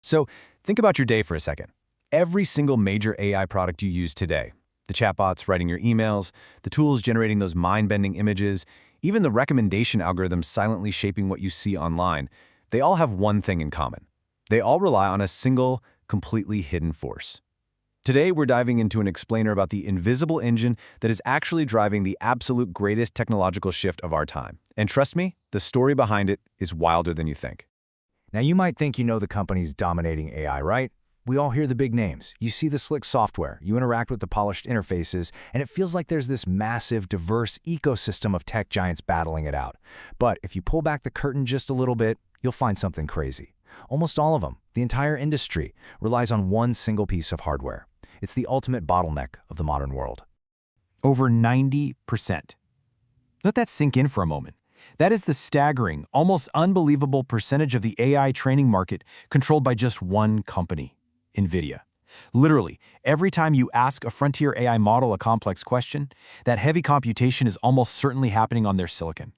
So think about your day for a second. Every single major AI product you use today, the chatbots writing your emails, the tools generating those mind-bending images, even the recommendation algorithms silently shaping what you see online, they all have one thing in common. They all rely on a single, completely hidden force. Today, we're diving into an explainer about the invisible engine that is actually driving the absolute greatest technological shift of our time. And trust me, the story behind it is wilder than you think. Now, you might think you know the companies dominating AI, right? We all hear the big names. You see the slick software, you interact with the polished interfaces, and it feels like there's this massive, diverse ecosystem of tech giants battling it out. But if you pull back the curtain just a little bit, you'll find something crazy. Almost all of them, the entire industry, relies on one single piece of hardware. It's the ultimate bottleneck of the modern world. Over 90%. Let that sink in for a moment. That is the staggering, almost unbelievable percentage of the AI training market controlled by just one company, Nvidia. Literally, every time you ask a frontier AI model a complex question, that heavy computation is almost certainly happening on their silicon.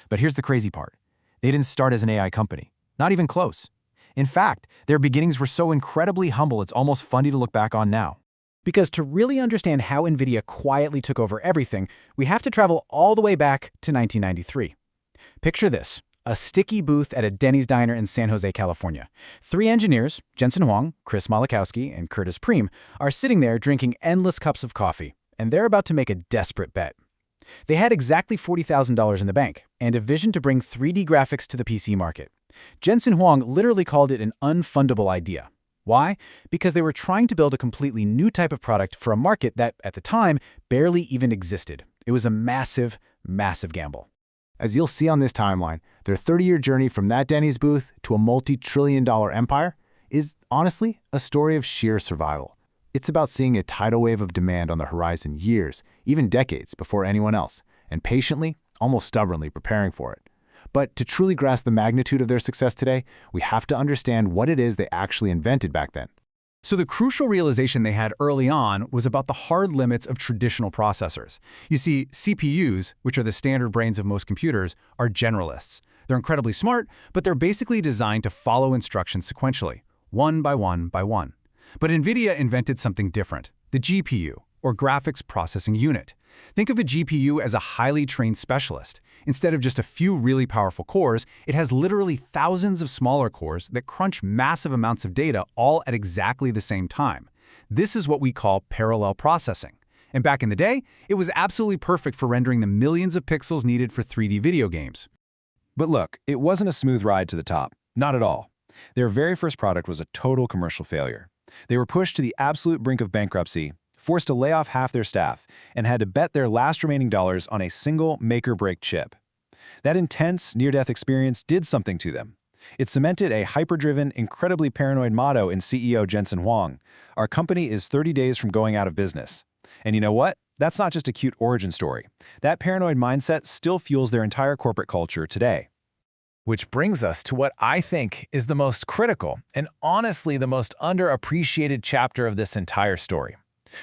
But here's the crazy part. They didn't start as an AI company. Not even close. In fact, their beginnings were so incredibly humble it's almost funny to look back on now. Because to really understand how Nvidia quietly took over everything, we have to travel all the way back to 1993. Picture this, a sticky booth at a Denny's diner in San Jose, California. Three engineers, Jensen Huang, Chris Malachowski, and Curtis Preem, are sitting there drinking endless cups of coffee, and they're about to make a desperate bet. They had exactly $40,000 in the bank, and a vision to bring 3D graphics to the PC market. Jensen Huang literally called it an unfundable idea. Why? Because they were trying to build a completely new type of product for a market that, at the time, barely even existed. It was a massive, massive gamble. As you'll see on this timeline, their 30-year journey from that Denny's booth to a multi-trillion-dollar empire is, honestly, a story of sheer survival. It's about seeing a tidal wave of demand on the horizon years, even decades, before anyone else, and patiently, almost stubbornly preparing for it. But to truly grasp the magnitude of their success today, we have to understand what it is they actually invented back then. So the crucial realization they had early on was about the hard limits of traditional processors. You see, CPUs, which are the standard brains of most computers, are generalists. They're incredibly smart, but they're basically designed to follow instructions sequentially, one by one by one. But Nvidia invented something different, the GPU, or graphics processing unit. Think of a GPU as a highly trained specialist. Instead of just a few really powerful cores, it has literally thousands of smaller cores that crunch massive amounts of data all at exactly the same time. This is what we call parallel processing. And back in the day, it was absolutely perfect for rendering the millions of pixels needed for 3D video games. But look, it wasn't a smooth ride to the top. Not at all. Their very first product was a total commercial failure. They were pushed to the absolute brink of bankruptcy, forced to lay off half their staff, and had to bet their last remaining dollars on a single make-or-break chip. That intense, near-death experience did something to them. It cemented a hyper-driven, incredibly paranoid motto in CEO Jensen Huang: "Our company is 30 days from going out of business." And you know what? That's not just a cute origin story. That paranoid mindset still fuels their entire corporate culture today. Which brings us to what I think is the most critical and honestly the most underappreciated chapter of this entire story.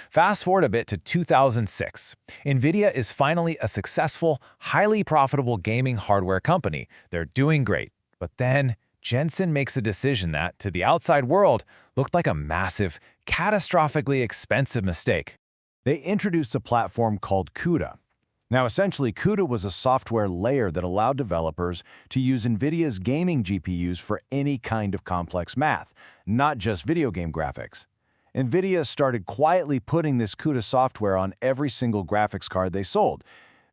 Fast forward a bit to 2006. Nvidia is finally a successful, highly profitable gaming hardware company. They're doing great. But then Jensen makes a decision that, to the outside world, looked like a massive, catastrophically expensive mistake. They introduced a platform called CUDA. Now, essentially, CUDA was a software layer that allowed developers to use NVIDIA's gaming GPUs for any kind of complex math, not just video game graphics. NVIDIA started quietly putting this CUDA software on every single graphics card they sold.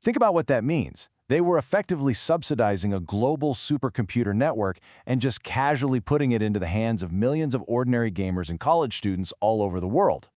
Think about what that means. They were effectively subsidizing a global supercomputer network and just casually putting it into the hands of millions of ordinary gamers and college students all over the world.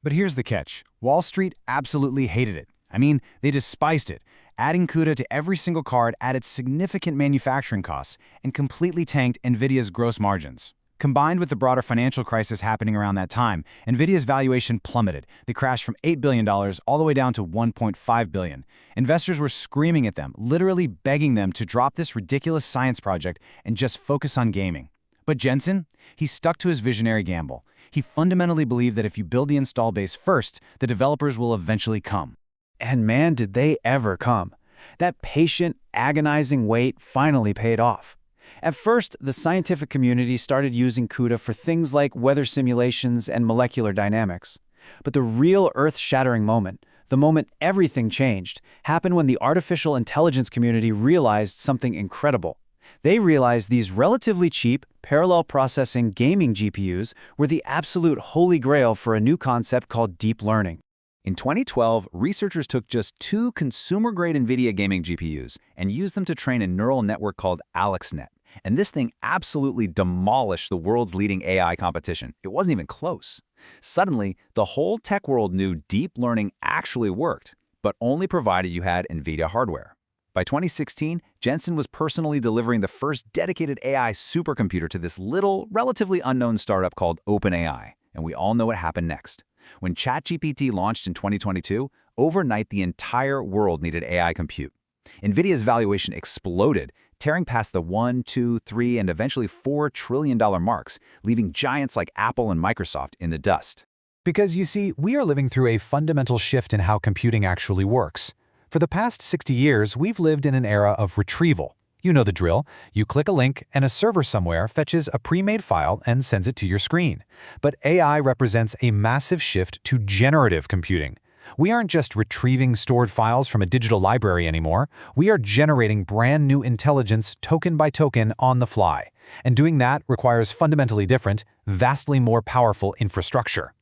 But here's the catch. Wall Street absolutely hated it. I mean, they despised it. Adding CUDA to every single card added significant manufacturing costs and completely tanked NVIDIA's gross margins. Combined with the broader financial crisis happening around that time, NVIDIA's valuation plummeted. They crashed from $8 billion all the way down to $1.5 billion. Investors were screaming at them, literally begging them to drop this ridiculous science project and just focus on gaming. But Jensen, he stuck to his visionary gamble. He fundamentally believed that if you build the install base first, the developers will eventually come. And man, did they ever come. That patient, agonizing wait finally paid off. At first, the scientific community started using CUDA for things like weather simulations and molecular dynamics. But the real earth-shattering moment, the moment everything changed, happened when the artificial intelligence community realized something incredible. They realized these relatively cheap, parallel processing gaming GPUs were the absolute holy grail for a new concept called deep learning. In 2012, researchers took just 2 consumer-grade Nvidia gaming GPUs and used them to train a neural network called AlexNet. And this thing absolutely demolished the world's leading AI competition. It wasn't even close. Suddenly, the whole tech world knew deep learning actually worked, but only provided you had Nvidia hardware. By 2016, Jensen was personally delivering the first dedicated AI supercomputer to this little, relatively unknown startup called OpenAI. And we all know what happened next. When ChatGPT launched in 2022, overnight the entire world needed AI compute. Nvidia's valuation exploded, tearing past the $1, $2, $3, and eventually $4 trillion marks, leaving giants like Apple and Microsoft in the dust. Because you see, we are living through a fundamental shift in how computing actually works. For the past 60 years, we've lived in an era of retrieval. You know the drill. You click a link, and a server somewhere fetches a pre-made file and sends it to your screen. But AI represents a massive shift to generative computing. We aren't just retrieving stored files from a digital library anymore. We are generating brand new intelligence token by token on the fly. And doing that requires fundamentally different, vastly more powerful infrastructure.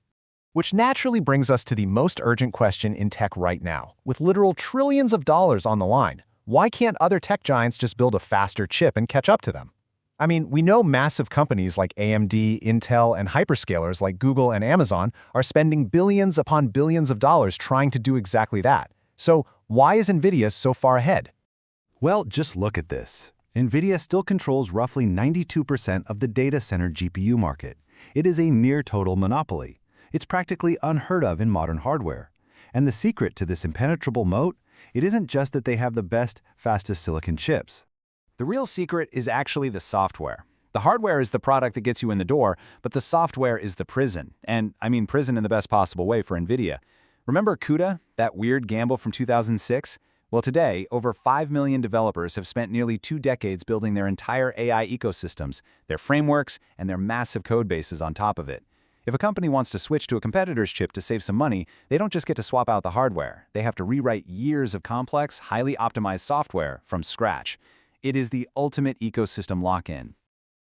Which naturally brings us to the most urgent question in tech right now. With literal trillions of dollars on the line, why can't other tech giants just build a faster chip and catch up to them? I mean, we know massive companies like AMD, Intel, and hyperscalers like Google and Amazon are spending billions upon billions of dollars trying to do exactly that. So why is Nvidia so far ahead? Well, just look at this. Nvidia still controls roughly 92% of the data center GPU market. It is a near-total monopoly. It's practically unheard of in modern hardware. And the secret to this impenetrable moat? It isn't just that they have the best, fastest silicon chips. The real secret is actually the software. The hardware is the product that gets you in the door, but the software is the prison. And I mean prison in the best possible way for Nvidia. Remember CUDA, that weird gamble from 2006? Well, today, over 5 million developers have spent nearly 2 decades building their entire AI ecosystems, their frameworks, and their massive code bases on top of it. If a company wants to switch to a competitor's chip to save some money, they don't just get to swap out the hardware. They have to rewrite years of complex, highly optimized software from scratch. It is the ultimate ecosystem lock-in.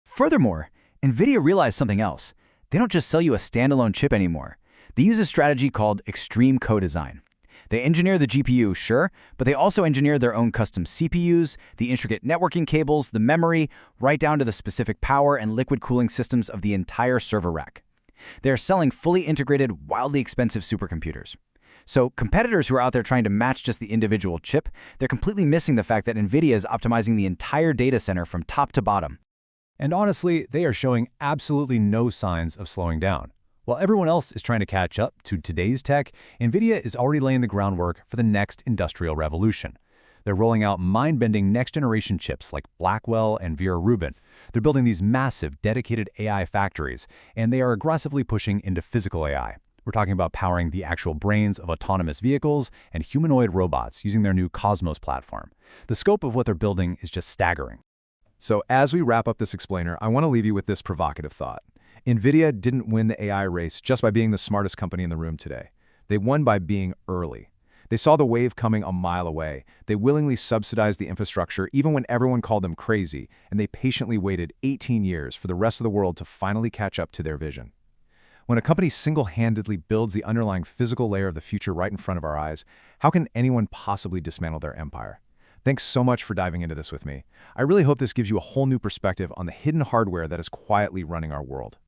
Furthermore, Nvidia realized something else. They don't just sell you a standalone chip anymore. They use a strategy called extreme co-design. They engineer the GPU, sure, but they also engineer their own custom CPUs, the intricate networking cables, the memory, right down to the specific power and liquid cooling systems of the entire server rack. They're selling fully integrated, wildly expensive supercomputers. So competitors who are out there trying to match just the individual chip, they're completely missing the fact that Nvidia is optimizing the entire data center from top to bottom. And honestly, they are showing absolutely no signs of slowing down. While everyone else is trying to catch up to today's tech, Nvidia is already laying the groundwork for the next industrial revolution. They're rolling out mind-bending next-generation chips like Blackwell and Vera Rubin. They're building these massive, dedicated AI factories, and they are aggressively pushing into physical AI. We're talking about powering the actual brains of autonomous vehicles and humanoid robots using their new Cosmos platform. The scope of what they're building is just staggering. So as we wrap up this explainer, I want to leave you with this provocative thought. Nvidia didn't win the AI race just by being the smartest company in the room today. They won by being early. They saw the wave coming a mile away. They willingly subsidized the infrastructure even when everyone called them crazy, and they patiently waited 18 years for the rest of the world to finally catch up to their vision. When a company single-handedly builds the underlying physical layer of the future right in front of our eyes, how can anyone possibly dismantle their empire? Thanks so much for diving into this with me. I really hope this gives you a whole new perspective on the hidden hardware that is quietly running our world.